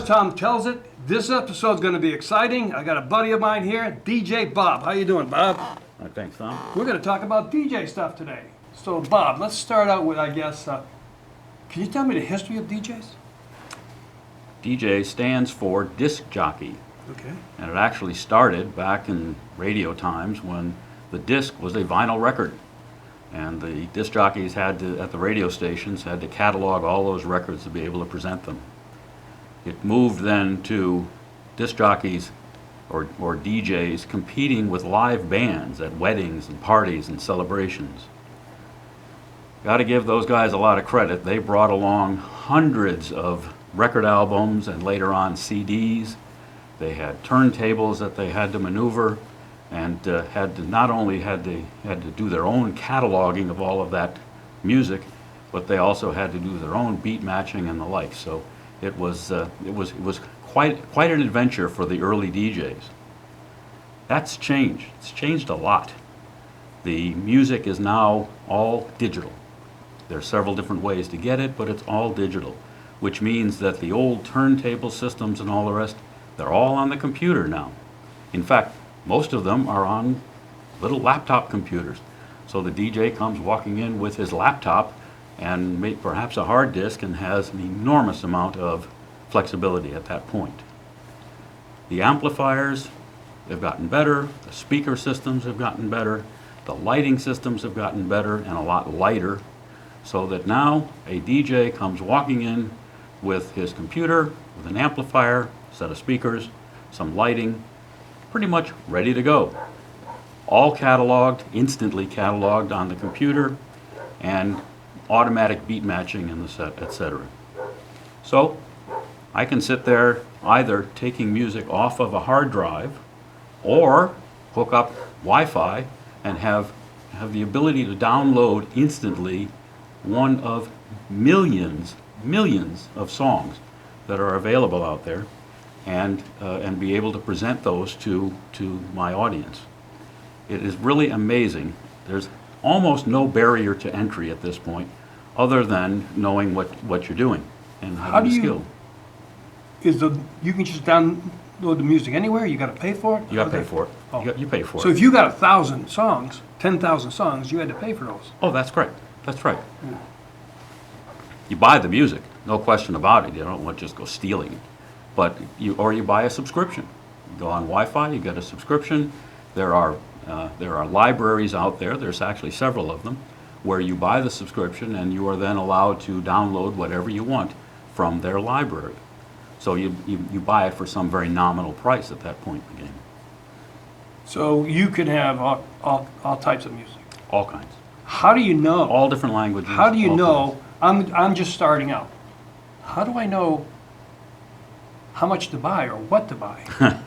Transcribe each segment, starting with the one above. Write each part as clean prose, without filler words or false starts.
Thom Tells It. This episode's going to be exciting. I got a buddy of mine here, DJ Bob. How you doing, Bob? Thanks, Thom. We're going to talk about DJ stuff today. So, Bob, let's start out with, can you tell me the history of DJs? DJ stands for disc jockey. Okay. And it actually started back in radio times when the disc was a vinyl record. And the disc jockeys had to, at the radio stations, had to catalog all those records to be able to present them. It moved then to disc jockeys or DJs competing with live bands at weddings and parties and celebrations. Got to give those guys a lot of credit. They brought along hundreds of record albums and later on CDs. They had turntables that they had to maneuver and not only had to do their own cataloging of all of that music, but they also had to do their own beat matching and the like. So it was quite an adventure for the early DJs. That's changed. It's changed a lot. The music is now all digital. There are several different ways to get it, but it's all digital, which means that the old turntable systems and all the rest, they're all on the computer now. In fact, most of them are on little laptop computers. So the DJ comes walking in with his laptop and perhaps a hard disk and has an enormous amount of flexibility at that point. The amplifiers have gotten better, the speaker systems have gotten better, the lighting systems have gotten better and a lot lighter, so that now a DJ comes walking in with his computer, with an amplifier, set of speakers, some lighting, pretty much ready to go. All cataloged, instantly cataloged on the computer, and automatic beat matching in the set, etc. So I can sit there either taking music off of a hard drive or hook up Wi-Fi and have the ability to download instantly one of millions of songs that are available out there and be able to present those to my audience. It is really amazing. There's almost no barrier to entry at this point other than knowing what you're doing and having the skill. You can just download the music anywhere? You got to pay for it? You got to pay for it. Oh. You pay for it. So if you got 1,000 songs, 10,000 songs, you had to pay for those? Oh, that's correct. That's right. Yeah. You buy the music, no question about it. You don't want to just go stealing it. But you buy a subscription. You go on Wi-Fi, you get a subscription. There are libraries out there, there's actually several of them, where you buy the subscription and you are then allowed to download whatever you want from their library. So you buy it for some very nominal price at that point in the game. So you can have all types of music? All kinds. How do you know? All different languages. How do you know? I'm just starting out. How do I know how much to buy or what to buy?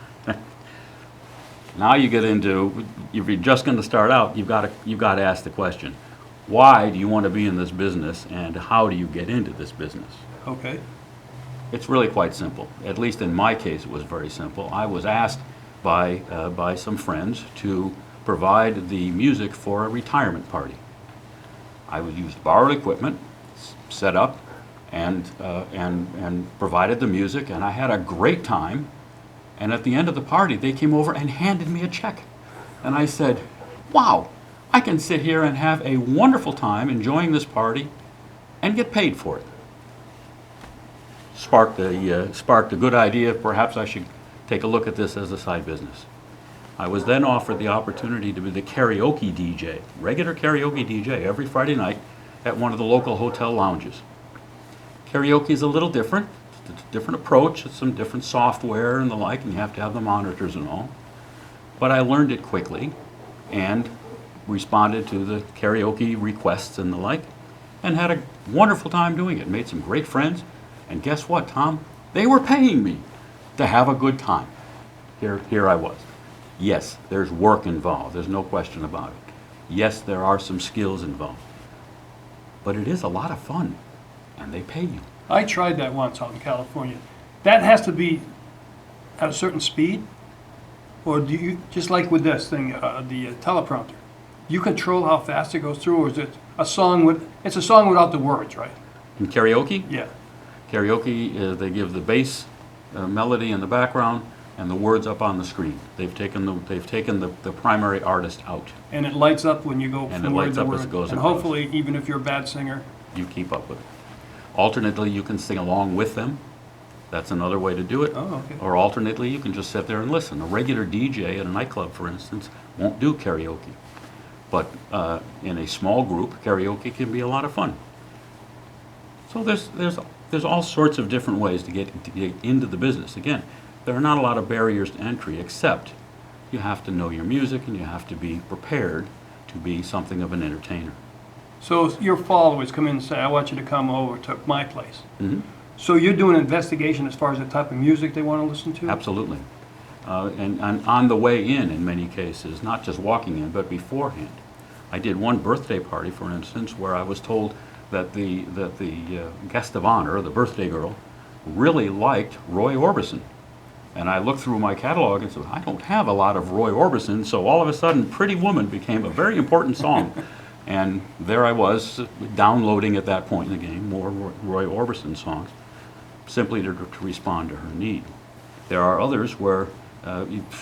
Now you get into, if you're just going to start out, you've got to ask the question, why do you want to be in this business and how do you get into this business? Okay. It's really quite simple. At least in my case, it was very simple. I was asked by some friends to provide the music for a retirement party. I would use borrowed equipment, set up, and provided the music, and I had a great time. And at the end of the party, they came over and handed me a check. And I said, wow, I can sit here and have a wonderful time enjoying this party and get paid for it. Sparked a good idea. Perhaps I should take a look at this as a side business. I was then offered the opportunity to be the karaoke DJ, regular karaoke DJ, every Friday night at one of the local hotel lounges. Karaoke is a little different. It's a different approach. It's some different software and the like, and you have to have the monitors and all. But I learned it quickly and responded to the karaoke requests and the like, and had a wonderful time doing it. Made some great friends. And guess what, Tom? They were paying me to have a good time. Here I was. Yes, there's work involved. There's no question about it. Yes, there are some skills involved. But it is a lot of fun, and they pay you. I tried that once out in California. That has to be at a certain speed? Or do you, just like with this thing, the teleprompter, you control how fast it goes through, or is it a song it's a song without the words, right? In karaoke? Yeah. Karaoke, they give the bass melody in the background and the words up on the screen. They've taken the primary artist out. And it lights up when you go And from it word lights to up word. as it goes And across. hopefully, even if you're a bad singer, You keep up with it. Alternately, you can sing along with them. That's another way to do it. Oh, okay. Or alternately, you can just sit there and listen. A regular DJ at a nightclub, for instance, won't do karaoke. But in a small group, karaoke can be a lot of fun. So there's all sorts of different ways to get into the business. Again, there are not a lot of barriers to entry, except you have to know your music and you have to be prepared to be something of an entertainer. so your followers come in and say, I want you to come over to my place. Mhm. So you're doing an investigation as far as the type of music they want to listen to? Absolutely. And on the way in many cases, not just walking in, but beforehand. I did one birthday party, for instance, where I was told that the guest of honor, the birthday girl, really liked Roy Orbison. And I looked through my catalog and said, I don't have a lot of Roy Orbison, so all of a sudden, Pretty Woman became a very important song. And there I was, downloading at that point in the game more Roy Orbison songs, simply to respond to her need. There are others where,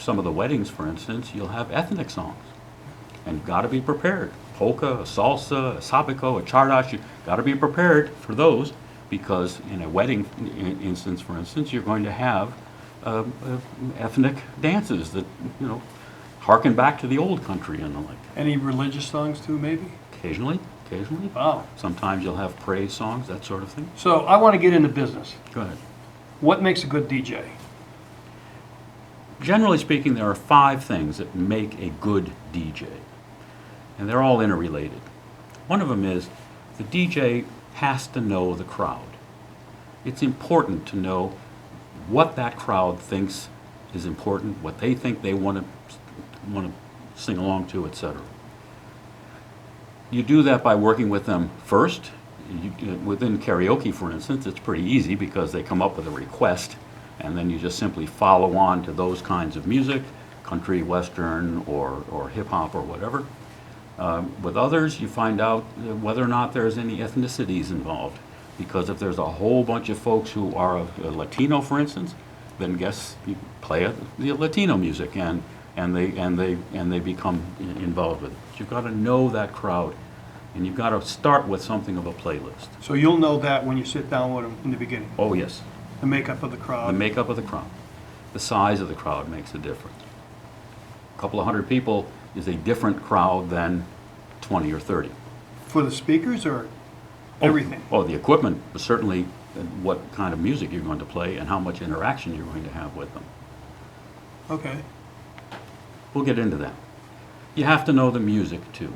some of the weddings, for instance, you'll have ethnic songs. And you've got to be prepared. Polka, a salsa, a sabico, a chardash, you've got to be prepared for those, because in a wedding instance, for instance, you're going to have ethnic dances that, harken back to the old country and the like. Any religious songs too, maybe? Occasionally. Wow. Sometimes you'll have praise songs, that sort of thing. So I want to get into business. Go ahead. What makes a good DJ? Generally speaking, there are 5 things that make a good DJ, and they're all interrelated. One of them is the DJ has to know the crowd. It's important to know what that crowd thinks is important, what they think they want to sing along to, etc. You do that by working with them first. Within karaoke, for instance, it's pretty easy because they come up with a request, and then you just simply follow on to those kinds of music, country, western, or hip-hop, or whatever. With others, you find out whether or not there's any ethnicities involved, because if there's a whole bunch of folks who are Latino, for instance, then you play the Latino music, and they become involved with it. You've got to know that crowd, and you've got to start with something of a playlist. So you'll know that when you sit down with them in the beginning. Oh yes, The makeup of the crowd. the makeup of the crowd, the size of the crowd makes a difference. A couple of hundred people is a different crowd than 20 or 30. For the speakers or everything? Oh, the equipment, but certainly what kind of music you're going to play and how much interaction you're going to have with them. Okay. We'll get into that. You have to know the music too.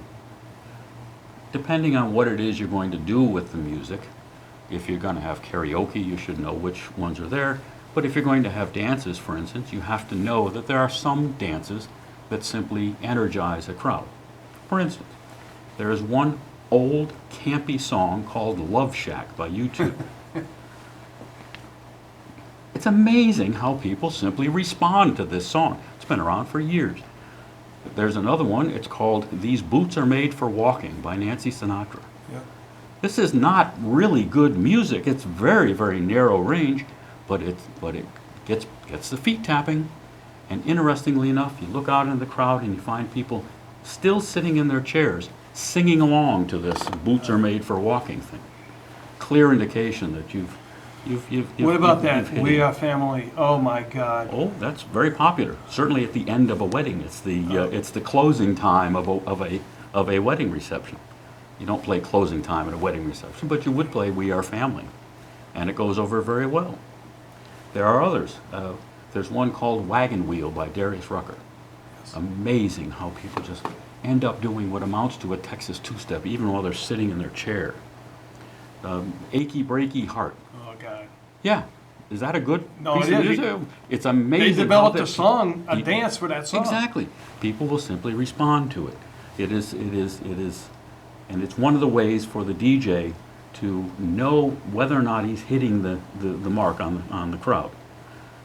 Depending on what it is you're going to do with the music, if you're going to have karaoke, you should know which ones are there. But if you're going to have dances, for instance, you have to know that there are some dances that simply energize a crowd. For instance, there is one old campy song called Love Shack by U2. It's amazing how people simply respond to this song. It's been around for years. There's another one, it's called These Boots Are Made for Walking by Nancy Sinatra. Yeah. This is not really good music. It's very, very narrow range, but it gets the feet tapping. And interestingly enough, you look out in the crowd and you find people still sitting in their chairs, singing along to this "Boots Are Made for Walking" thing. Clear indication that you've What about you've that? hit We it. Are Family. Oh my God. Oh, that's very popular. Certainly at the end of a wedding, it's the closing time of a wedding reception. You don't play closing time at a wedding reception, but you would play "We Are Family," and it goes over very well. There are others. There's one called "Wagon Wheel" by Darius Rucker. Amazing how people just end up doing what amounts to a Texas two-step, even while they're sitting in their chair. "Achy Breaky Heart." Oh God. Yeah. Is that a good No, piece it of is. music? It's amazing. They how developed that a song, a people- dance for that song. Exactly. People will simply respond to it. It is, and it's one of the ways for the DJ to know whether or not he's hitting the mark on the crowd.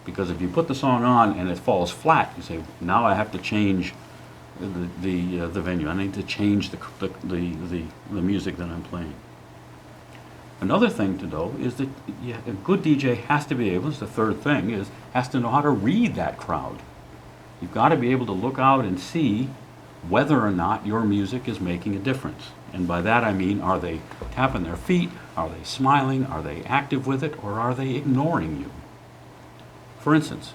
Because if you put the song on and it falls flat, you say, now I have to change the venue. I need to change the music that I'm playing. Another thing to know is that a good DJ has to be able, it's the third thing, has to know how to read that crowd. You've got to be able to look out and see whether or not your music is making a difference. And by that I mean, are they tapping their feet? Are they smiling? Are they active with it? Or are they ignoring you? For instance,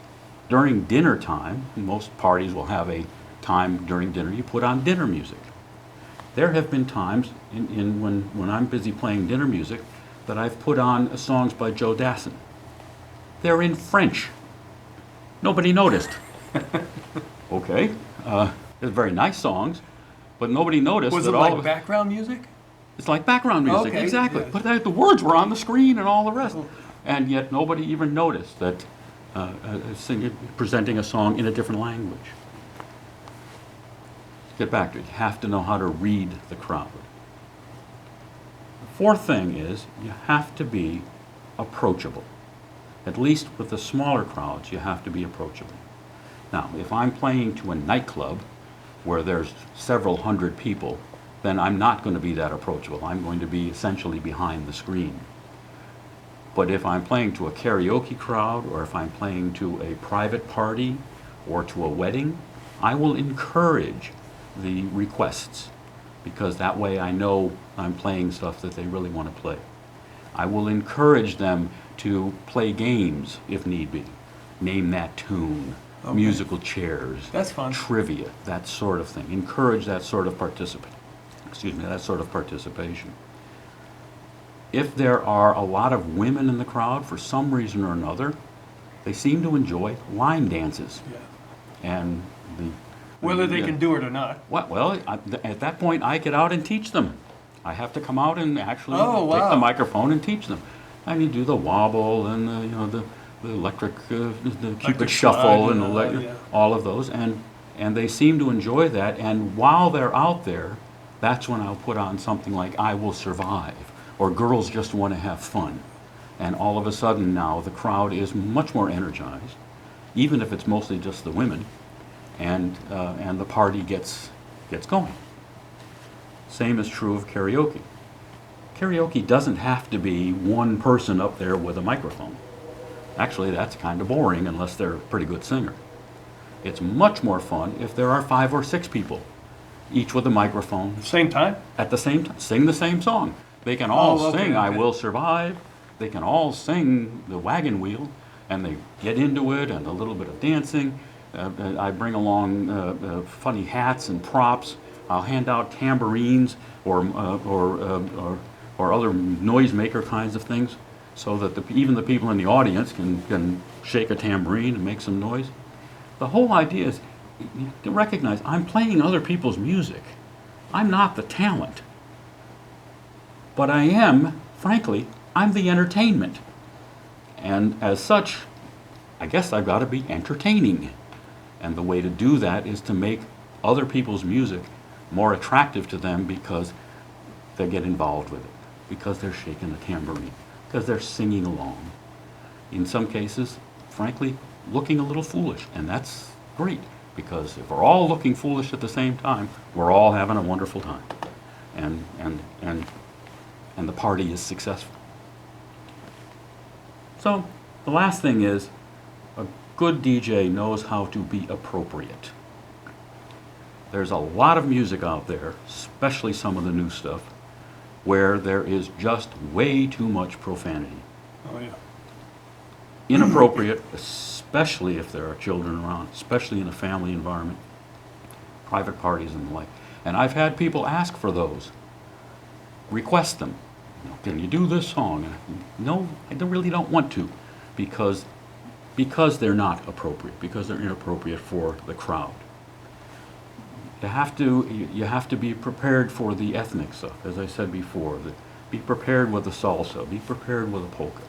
during dinner time, most parties will have a time during dinner you put on dinner music. There have been times when I'm busy playing dinner music that I've put on songs by Joe Dassin. They're in French. Nobody noticed. Okay, they're very nice songs, but nobody noticed. Was that it all like of background music? It's like background music, Okay, exactly. yeah. But the words were on the screen and all the rest, Oh. and yet nobody even noticed that presenting a song in a different language. Get back to it. You have to know how to read the crowd. The fourth thing is you have to be approachable. At least with the smaller crowds, you have to be approachable. Now, if I'm playing to a nightclub where there's several hundred people, then I'm not going to be that approachable. I'm going to be essentially behind the screen. But if I'm playing to a karaoke crowd, or if I'm playing to a private party or to a wedding, I will encourage the requests, because that way I know I'm playing stuff that they really want to play. I will encourage them to play games if need be. Name that tune, Okay. musical chairs, That's fun. trivia, that sort of thing. Encourage that sort of that sort of participation. If there are a lot of women in the crowd, for some reason or another, they seem to enjoy line dances. Yeah. And Whether they can do it or not. well, at that point, I get out and teach them. I have to come out and actually Oh, take wow. the microphone and teach them. I mean, do the wobble and the electric, the Cupid Electric shuffle slide and and, yeah. all of those, and they seem to enjoy that. And while they're out there, that's when I'll put on something like "I Will Survive" or "Girls Just Want to Have Fun," and all of a sudden now the crowd is much more energized, even if it's mostly just the women, and the party gets going. Same is true of karaoke. Karaoke doesn't have to be one person up there with a microphone. Actually, that's kind of boring unless they're a pretty good singer. It's much more fun if there are 5 or 6 people, each with a microphone, Same time? at the same time, sing the same song. They can all Oh, okay, sing "I okay. Will Survive." They can all sing "The Wagon Wheel," and they get into it, and a little bit of dancing. I bring along funny hats and props. I'll hand out tambourines or other noisemaker kinds of things, so that even the people in the audience can shake a tambourine and make some noise. The whole idea is to recognize I'm playing other people's music. I'm not the talent. But I am, frankly, I'm the entertainment. And as such, I guess I've got to be entertaining. And the way to do that is to make other people's music more attractive to them, because they get involved with it, because they're shaking the tambourine, because they're singing along. In some cases, frankly, looking a little foolish, and that's great, because if we're all looking foolish at the same time, we're all having a wonderful time, and the party is successful. So the last thing is, a good DJ knows how to be appropriate. There's a lot of music out there, especially some of the new stuff, where there is just way too much profanity. Oh, yeah. Inappropriate, especially if there are children around, especially in a family environment, private parties and the like. And I've had people ask for those, request them. Can you do this song? And no, I really don't want to, because they're not appropriate, because they're inappropriate for the crowd. You have to be prepared for the ethnic stuff, as I said before. Be prepared with the salsa. Be prepared with the polka.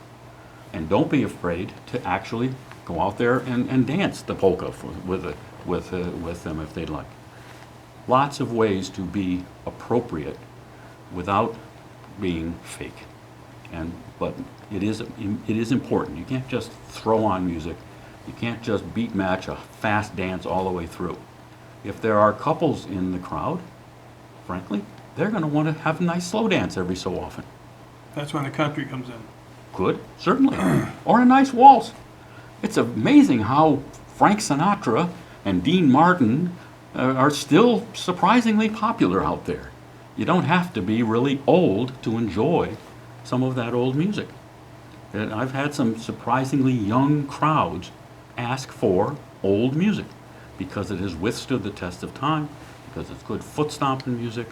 And don't be afraid to actually go out there and dance the polka with them if they'd like. Lots of ways to be appropriate without being fake. But it is important. You can't just throw on music. You can't just beat match a fast dance all the way through. If there are couples in the crowd, frankly, they're going to want to have a nice slow dance every so often. That's when the country comes in. Could, certainly. Or a nice waltz. It's amazing how Frank Sinatra and Dean Martin are still surprisingly popular out there. You don't have to be really old to enjoy some of that old music. And I've had some surprisingly young crowds ask for old music because it has withstood the test of time, because it's good foot stomping music,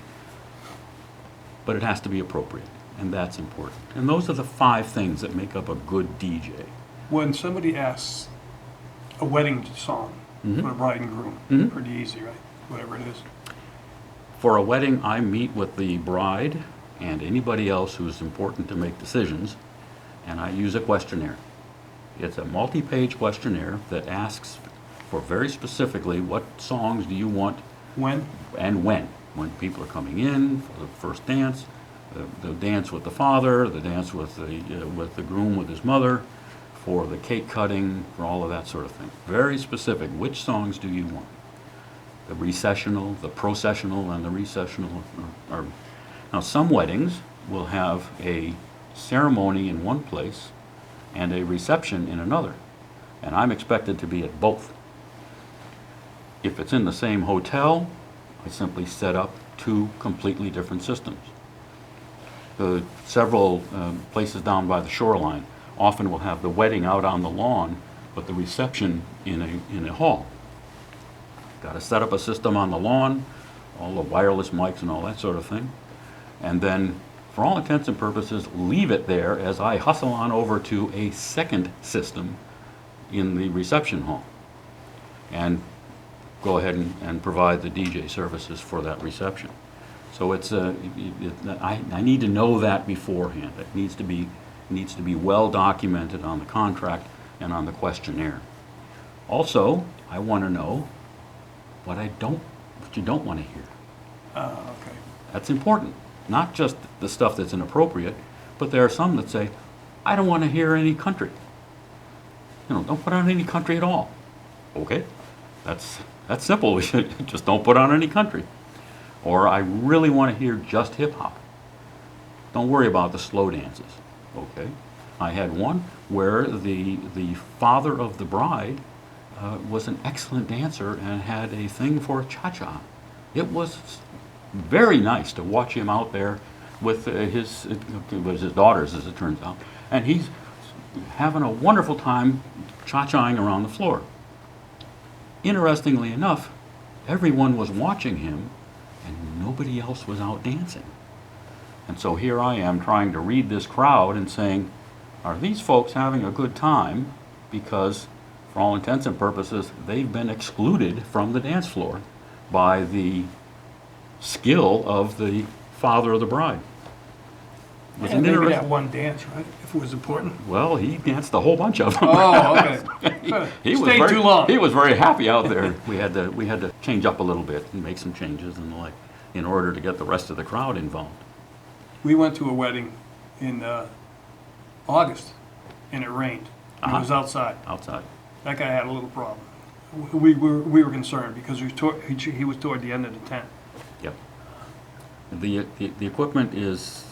but it has to be appropriate, and that's important. And those are the 5 things that make up a good DJ. When somebody asks a wedding song for the bride and groom, Mhm. pretty easy, right? Whatever it is. For a wedding, I meet with the bride and anybody else who's important to make decisions, and I use a questionnaire. It's a multi-page questionnaire that asks for very specifically what songs do you want When? and when. When people are coming in for the first dance, the dance with the father, the dance with the groom with his mother, for the cake cutting, for all of that sort of thing. Very specific. Which songs do you want? The recessional, the processional, and the recessional are. Now, some weddings will have a ceremony in one place and a reception in another, and I'm expected to be at both. If it's in the same hotel, I simply set up 2 completely different systems. Several places down by the shoreline often will have the wedding out on the lawn, but the reception in a hall. Got to set up a system on the lawn, all the wireless mics and all that sort of thing, and then, for all intents and purposes, leave it there as I hustle on over to a second system in the reception hall, and go ahead and provide the DJ services for that reception. So it's I need to know that beforehand. It needs to be well documented on the contract and on the questionnaire. Also, I want to know what you don't want to hear. Okay. That's important. Not just the stuff that's inappropriate, but there are some that say, I don't want to hear any country. Don't put on any country at all. Okay, that's simple. Just don't put on any country. Or I really want to hear just hip hop. Don't worry about the slow dances. Okay. I had one where the father of the bride was an excellent dancer and had a thing for cha-cha. It was very nice to watch him out there with his daughters, as it turns out, and he's having a wonderful time cha-chaing around the floor. Interestingly enough, everyone was watching him and nobody else was out dancing. And so here I am trying to read this crowd and saying, are these folks having a good time? Because for all intents and purposes, they've been excluded from the dance floor by the skill of the father of the bride. Was And it maybe that interesting? one dance, right? If it was important. Well, he danced a whole bunch of them. Oh, okay. He was Stayed very, too long. He was very happy out there. We had to change up a little bit and make some changes and the like in order to get the rest of the crowd involved. We went to a wedding in August, and it rained. It was outside. Outside. That guy had a little problem. We were concerned because he was toward the end of the tent. Yep. The equipment is,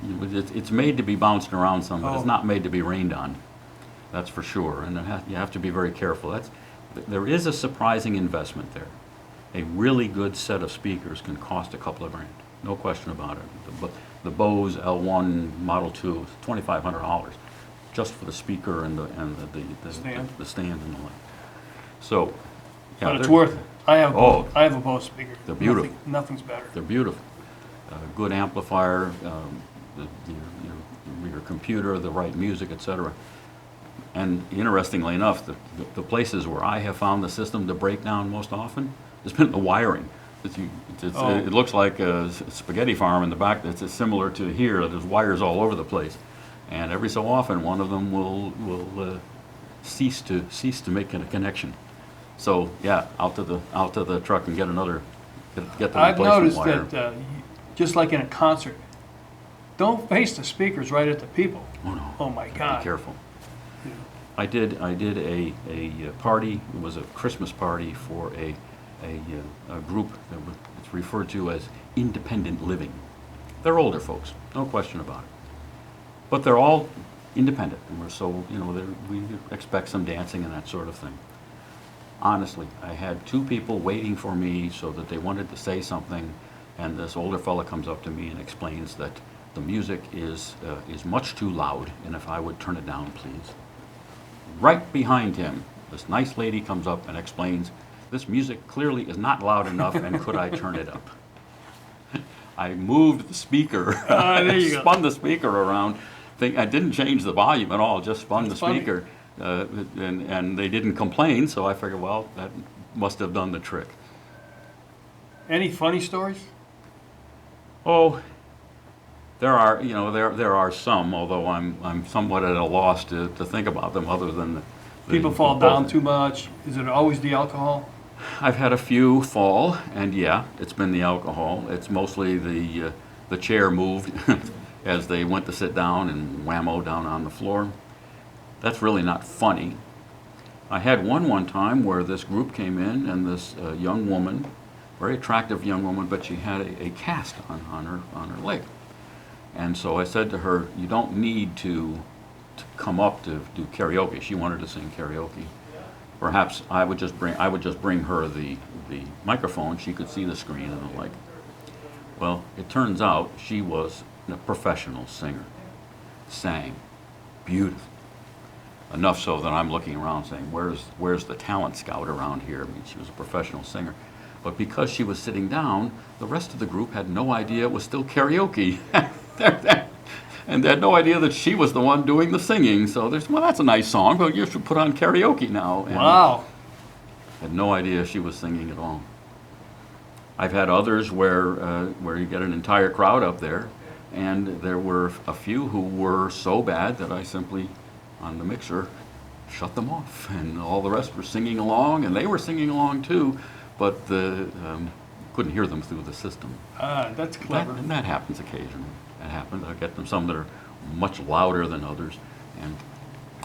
it's made to be bounced around some, but it's Oh. not made to be rained on. That's for sure, and you have to be very careful. There is a surprising investment there. A really good set of speakers can cost a couple of grand, no question about it. The Bose L1 Model 2 is $2,500 just for the speaker and the Stand. the stand and the like. So, yeah, But it's they're- worth it. I have Oh. I have a Bose speaker. They're beautiful. Nothing's better. They're beautiful. Good amplifier, your computer, the right music, etc. And interestingly enough, the places where I have found the system to break down most often has been the wiring. Oh. It looks like a spaghetti farm in the back. It's similar to here. There's wires all over the place, and every so often one of them will cease to make a connection. So yeah, out to the truck and get the I've replacement noticed wire. that just like in a concert, don't face the speakers right at the people. Oh no. Oh my God. Be careful. I did a party. It was a Christmas party for a group that it's referred to as independent living, They're older folks, no question about it. But they're all independent, and we're so, we expect some dancing and that sort of thing. Honestly, I had two people waiting for me so that they wanted to say something, and this older fella comes up to me and explains that the music is much too loud, and if I would turn it down, please. Right behind him, this nice lady comes up and explains, this music clearly is not loud enough, and could I turn it up? I moved the speaker, There you go. spun the speaker around. I didn't change the volume at all, just spun That's the funny. speaker. And they didn't complain, so I figured, well, that must have done the trick. Any funny stories? Oh, there are, there are some, although I'm somewhat at a loss to think about them other than People fall down too much? Is it always the alcohol? I've had a few fall, and yeah, it's been the alcohol. It's mostly the chair moved as they went to sit down and whammo down on the floor. That's really not funny. I had one time where this group came in, and this young woman, very attractive young woman, but she had a cast on her leg. And so I said to her, you don't need to come up to do karaoke. She wanted to sing karaoke. Perhaps I would just bring her the microphone. She could see the screen and the like. Well, it turns out she was a professional singer. Sang beautifully. Enough so that I'm looking around saying, where's the talent scout around here? I mean, she was a professional singer. But because she was sitting down, the rest of the group had no idea it was still karaoke. And they had no idea that she was the one doing the singing. So well, that's a nice song, but you should put on karaoke now. And Wow. had no idea she was singing at all. I've had others where you get an entire crowd up there, and there were a few who were so bad that I simply, on the mixer, shut them off, and all the rest were singing along, and they were singing along too, but couldn't hear them through the system. That's clever. And that happens occasionally. That happens. I get them some that are much louder than others, and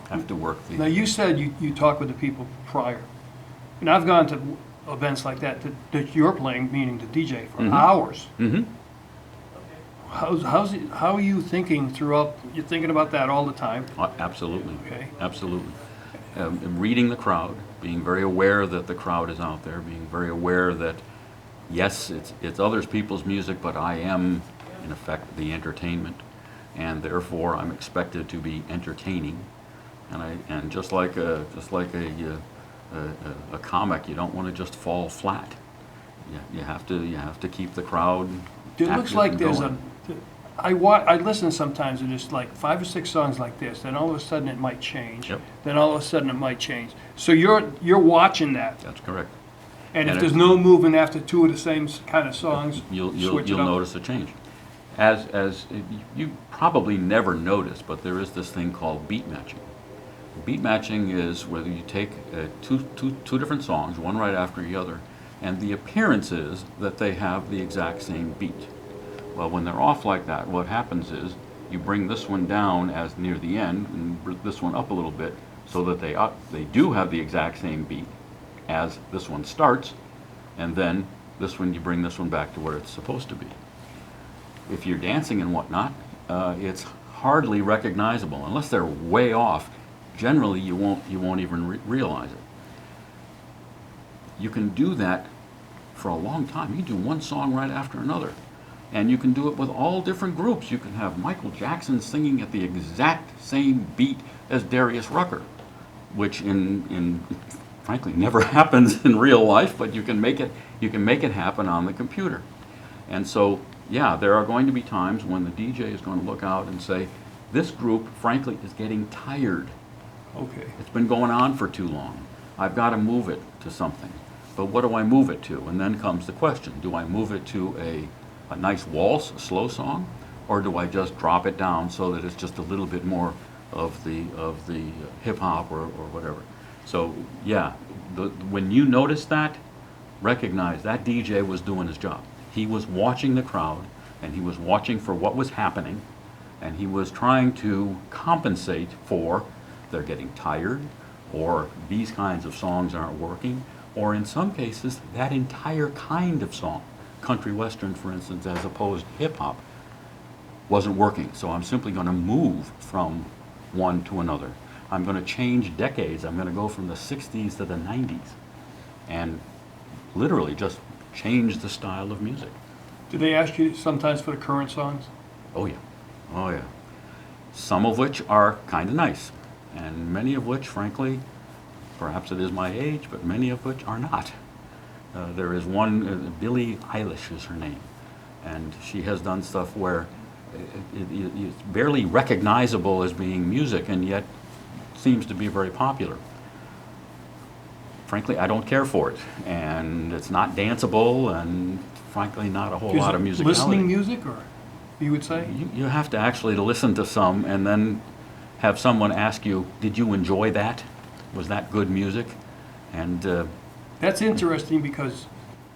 have to work the. Now, you said you talked with the people prior. And I've gone to events like that you're playing, meaning the DJ, for hours. Mm-hmm. How are you thinking throughout? You're thinking about that all the time. Absolutely. Okay. Absolutely. Reading the crowd, being very aware that the crowd is out there, being very aware that, yes, it's other people's music, but I am, in effect, the entertainment, and therefore I'm expected to be entertaining. And just like a comic, you don't want to just fall flat. You have to keep the crowd. It looks active like and there's going. I listen sometimes, and there's like 5 or 6 songs like this. Then all of a sudden it might change. Yep. Then all of a sudden it might change. So you're watching that, That's correct. and if And there's no movement after 2 of the same kind of songs, You'll switch it up. notice a change. As you probably never notice, but there is this thing called beat matching. Beat matching is whether you take two different songs, one right after the other, and the appearance is that they have the exact same beat. Well, when they're off like that, what happens is you bring this one down as near the end and bring this one up a little bit so that they do have the exact same beat as this one starts, and then this one, you bring this one back to where it's supposed to be. If you're dancing and whatnot, it's hardly recognizable unless they're way off. Generally, you won't even realize it. You can do that for a long time. You can do one song right after another, and you can do it with all different groups. You can have Michael Jackson singing at the exact same beat as Darius Rucker, which in frankly never happens in real life, but you can make it happen on the computer. And so, yeah, there are going to be times when the DJ is going to look out and say, this group, frankly, is getting tired. Okay. It's been going on for too long. I've got to move it to something. But what do I move it to? And then comes the question, do I move it to a nice waltz, a slow song, or do I just drop it down so that it's just a little bit more of the hip hop or whatever? So yeah, when you notice that, recognize that DJ was doing his job. He was watching the crowd, and he was watching for what was happening, and he was trying to compensate for they're getting tired, or these kinds of songs aren't working, or in some cases, that entire kind of song, country western, for instance, as opposed to hip hop, wasn't working. So I'm simply going to move from one to another. I'm going to change decades. I'm going to go from the 60s to the 90s and literally just change the style of music. Do they ask you sometimes for the current songs? Oh yeah, oh yeah. Some of which are kind of nice, and many of which, frankly, perhaps it is my age, but many of which are not. There is one, Billie Eilish is her name, and she has done stuff where it's barely recognizable as being music, and yet seems to be very popular. Frankly, I don't care for it, and it's not danceable, and frankly, not a whole lot of musicality. Listening music, or you would say? You have to actually listen to some and then have someone ask you, did you enjoy that? Was that good music? And That's interesting because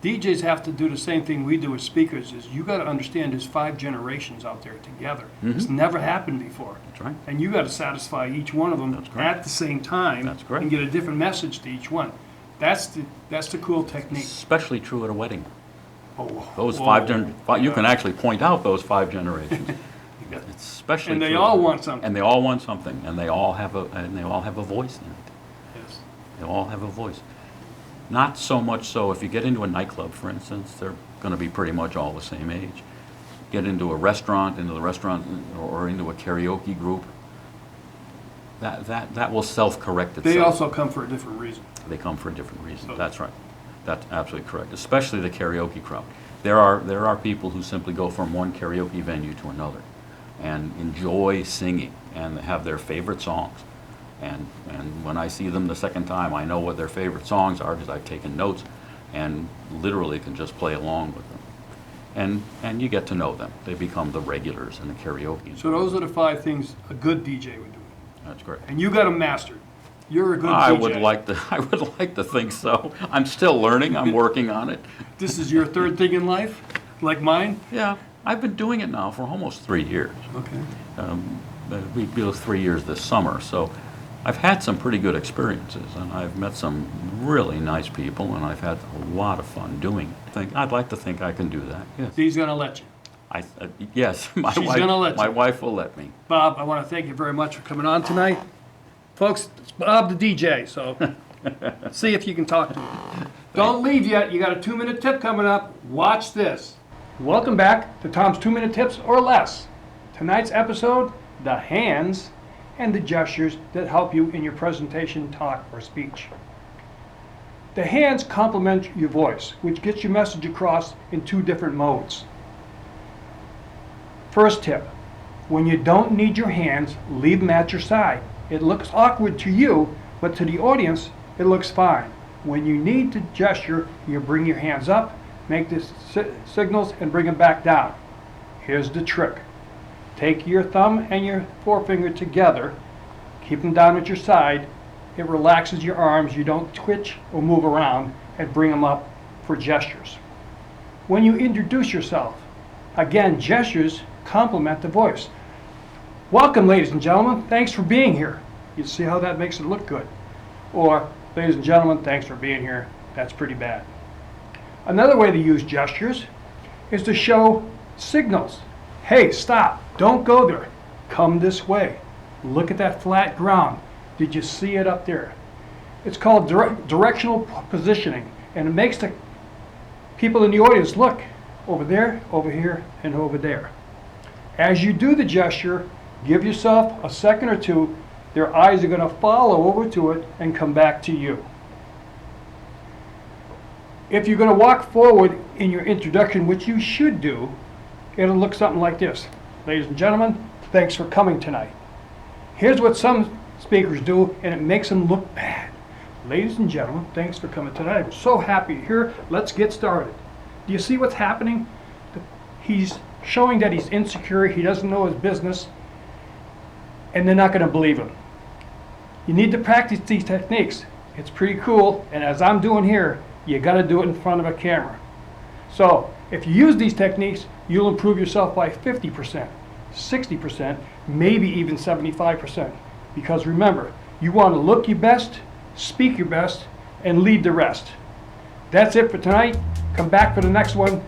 DJs have to do the same thing we do with speakers. Is you got to understand there's 5 generations out there together. It's never happened before. that's right. And you got to satisfy each one of them That's correct. at the same time That's correct. and get a different message to each one. That's the cool technique. Especially true at a wedding. Oh, Those whoa. you can actually point out those 5 generations. Yeah. It's especially And they true. all want something. And they all want something, and they all have a voice in it. Yes. They all have a voice. Not so much so if you get into a nightclub, for instance, they're going to be pretty much all the same age. Get into a restaurant, or into a karaoke group, that will self-correct itself. They also come for a different reason. They come for a different reason. So- That's right. That's absolutely correct, especially the karaoke crowd. There are people who simply go from one karaoke venue to another and enjoy singing and have their favorite songs. And when I see them the second time, I know what their favorite songs are because I've taken notes and literally can just play along with them. And you get to know them. They become the regulars in the karaoke. So those are the 5 things a good DJ would do. That's correct. And you got them mastered. You're a good I DJ. would like to think so. I'm still learning. I'm working on it. This is your 3rd thing in life, like mine? Yeah, I've been doing it now for almost 3 years. Okay. We do 3 years this summer, so I've had some pretty good experiences, and I've met some really nice people, and I've had a lot of fun doing it. I'd like to think I can do that. Yes, He's going to let you. yes, my She's wife. gonna let my you. wife will let me. Bob, I want to thank you very much for coming on tonight. Folks, it's Bob the DJ, so see if you can talk to him. Don't leave yet. You got a 2-minute tip coming up. Watch this. Welcome back to Tom's 2-minute tips or less. Tonight's episode, the hands and the gestures that help you in your presentation, talk, or speech. The hands complement your voice, which gets your message across in 2 different modes. First tip, when you don't need your hands, leave them at your side. It looks awkward to you, but to the audience, it looks fine. When you need to gesture, you bring your hands up, make the signals, and bring them back down. Here's the trick. Take your thumb and your forefinger together, keep them down at your side. It relaxes your arms, you don't twitch or move around, and bring them up for gestures. When you introduce yourself, again, gestures complement the voice. Welcome, ladies and gentlemen. Thanks for being here. You see how that makes it look good. Or, ladies and gentlemen, thanks for being here. That's pretty bad. Another way to use gestures is to show signals. Hey, stop. Don't go there. Come this way. Look at that flat ground. Did you see it up there? It's called directional positioning, and it makes the people in the audience look over there, over here, and over there. As you do the gesture, give yourself a second or 2. Their eyes are going to follow over to it and come back to you. If you're going to walk forward in your introduction, which you should do, it'll look something like this. Ladies and gentlemen, thanks for coming tonight. Here's what some speakers do, and it makes them look bad. Ladies and gentlemen, thanks for coming tonight. I'm so happy you're here. Let's get started. Do you see what's happening? He's showing that he's insecure, he doesn't know his business, and they're not going to believe him. You need to practice these techniques. It's pretty cool, and as I'm doing here, you got to do it in front of a camera. So if you use these techniques, you'll improve yourself by 50%, 60%, maybe even 75%. Because remember, you want to look your best, speak your best, and lead the rest. That's it for tonight. Come back for the next one.